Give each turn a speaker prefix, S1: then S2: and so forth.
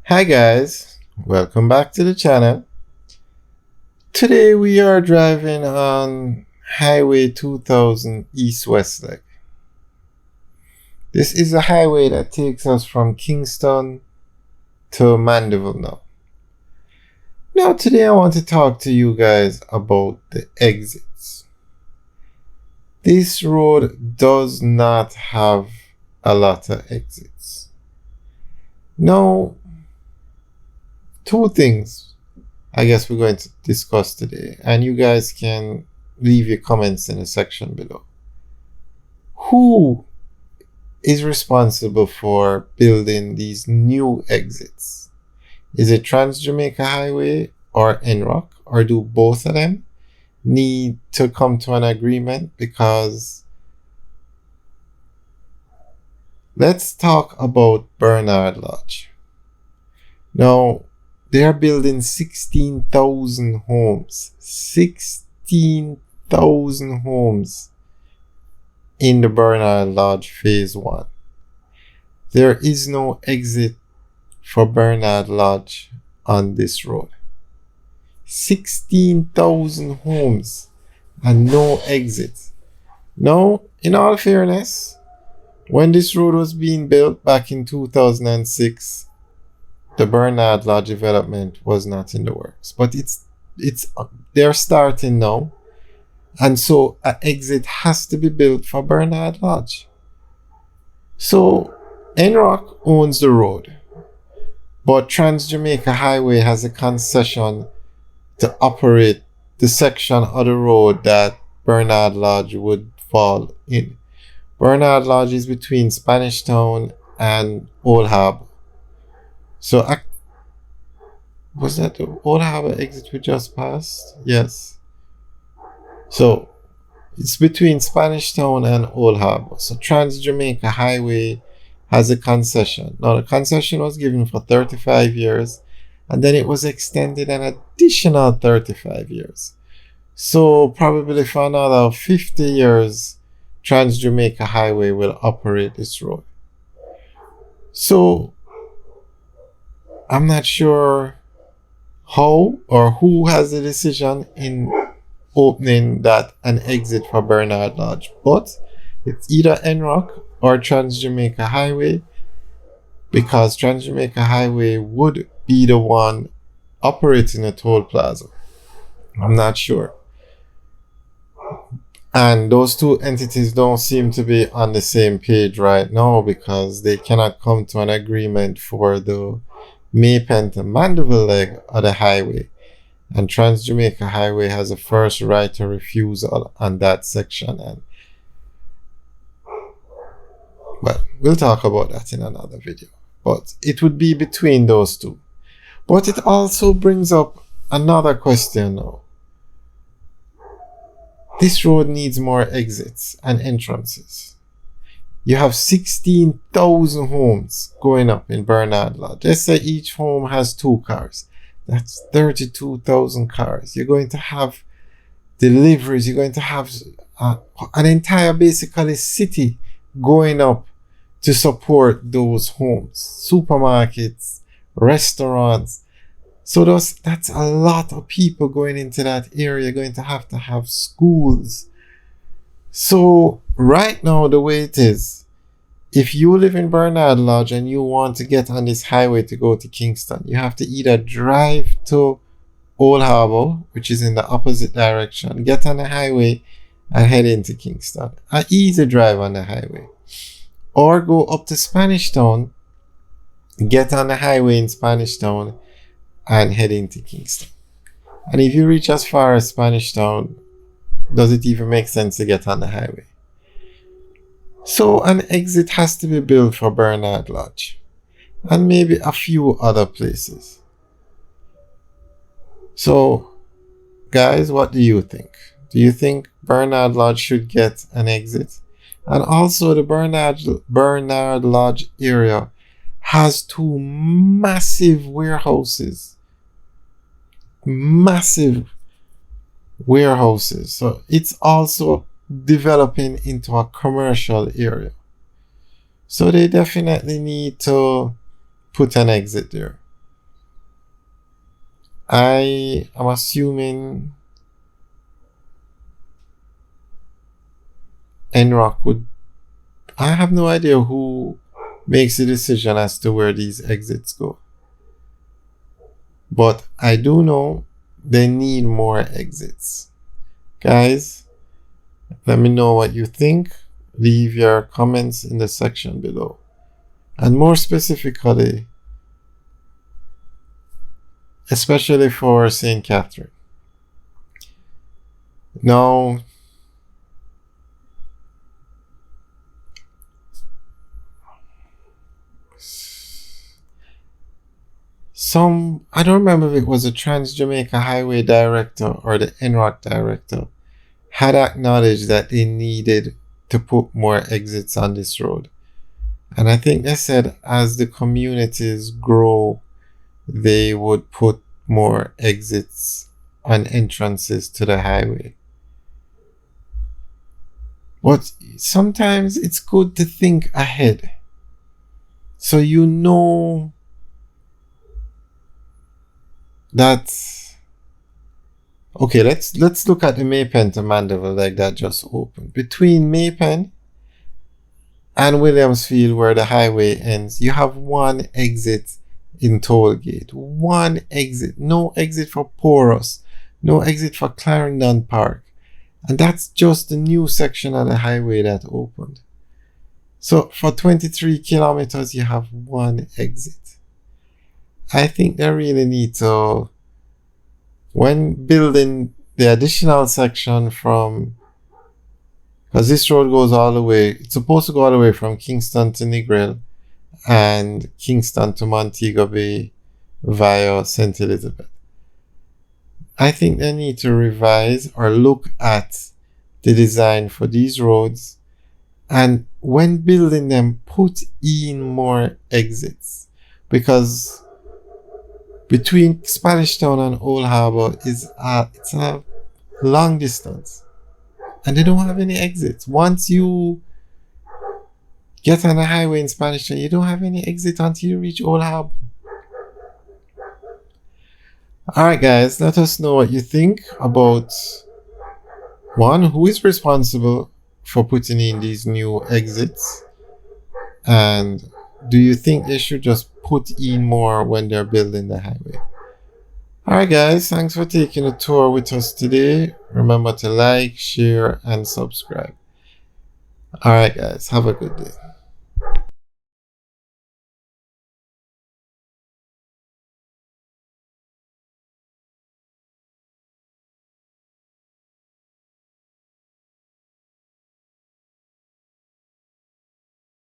S1: Hi guys, welcome back to the channel. Today we are driving on Highway 2000 East-West leg. This is a highway that takes us from Kingston to Mandeville now. Now today I want to talk to you guys about the exits. This road does not have a lot of exits. Now, two things I guess we're going to discuss today, and you guys can leave your comments in the section below. Who is responsible for building these new exits? Is it Trans Jamaica Highway or NROC, or do both of them need to come to an agreement? Because let's talk about Bernard Lodge. Now, they are building 16,000 homes. 16,000 homes in the Bernard Lodge Phase 1. There is no exit for Bernard Lodge on this road. 16,000 homes and no exit. Now, in all fairness, when this road was being built back in 2006, the Bernard Lodge development was not in the works, but they're starting now, and so an exit has to be built for Bernard Lodge. So NROC owns the road, but Trans Jamaica Highway has a concession to operate the section of the road that Bernard Lodge would fall in. Bernard Lodge is between Spanish Town and Old Harbour. So, was that the Old Harbour exit we just passed? Yes. So, it's between Spanish Town and Old Harbour. So, Trans Jamaica Highway has a concession. Now, the concession was given for 35 years, and then it was extended an additional 35 years. So, probably for another 50 years, Trans Jamaica Highway will operate this road. So, I'm not sure how or who has the decision in opening that an exit for Bernard Lodge, but it's either NROC or Trans Jamaica Highway, because Trans Jamaica Highway would be the one operating a toll plaza. I'm not sure. And those two entities don't seem to be on the same page right now, because they cannot come to an agreement for the Maypen to Mandeville leg of the highway, and Trans Jamaica Highway has a first right of refusal on that section. And well, we'll talk about that in another video, but it would be between those two. But it also brings up another question now. This road needs more exits and entrances. You have 16,000 homes going up in Bernard Lodge. Let's say each home has 2 cars. That's 32,000 cars. You're going to have deliveries. You're going to have an entire, basically, city going up to support those homes. Supermarkets, restaurants. So that's a lot of people going into that area. You're going to have schools. So right now, the way it is, if you live in Bernard Lodge and you want to get on this highway to go to Kingston, you have to either drive to Old Harbour, which is in the opposite direction, get on the highway and head into Kingston. An easy drive on the highway. Or go up to Spanish Town, get on the highway in Spanish Town and head into Kingston. And if you reach as far as Spanish Town, does it even make sense to get on the highway? So an exit has to be built for Bernard Lodge and maybe a few other places. So guys, what do you think? Do you think Bernard Lodge should get an exit? And also, the Bernard Lodge area has 2 massive warehouses. Massive warehouses. So it's also developing into a commercial area. So they definitely need to put an exit there. I am assuming NROC would. I have no idea who makes the decision as to where these exits go. But I do know they need more exits. Guys, let me know what you think. Leave your comments in the section below. And more specifically, especially for St. Catherine. Now, I don't remember if it was a Trans Jamaica Highway director or the NROC director, had acknowledged that they needed to put more exits on this road. And I think they said as the communities grow, they would put more exits and entrances to the highway. But sometimes it's good to think ahead. So you know that, okay, let's look at the Maypen to Mandeville leg that just opened. Between Maypen and Williamsfield, where the highway ends, you have one exit in Tollgate. One exit. No exit for Porus. No exit for Clarendon Park. And that's just the new section of the highway that opened. So for 23 kilometers, you have one exit. I think they really need to, when building the additional section from, because this road goes all the way, it's supposed to go all the way from Kingston to Negril and Kingston to Montego Bay via St. Elizabeth. I think they need to revise or look at the design for these roads, and when building them, put in more exits, because between Spanish Town and Old Harbour it's a long distance, and they don't have any exits. Once you get on the highway in Spanish Town, you don't have any exit until you reach Old Harbour. Alright guys, let us know what you think about, one, who is responsible for putting in these new exits, and do you think they should just put in more when they're building the highway? Alright guys, thanks for taking a tour with us today. Remember to like, share, and subscribe. Alright guys, have a good day.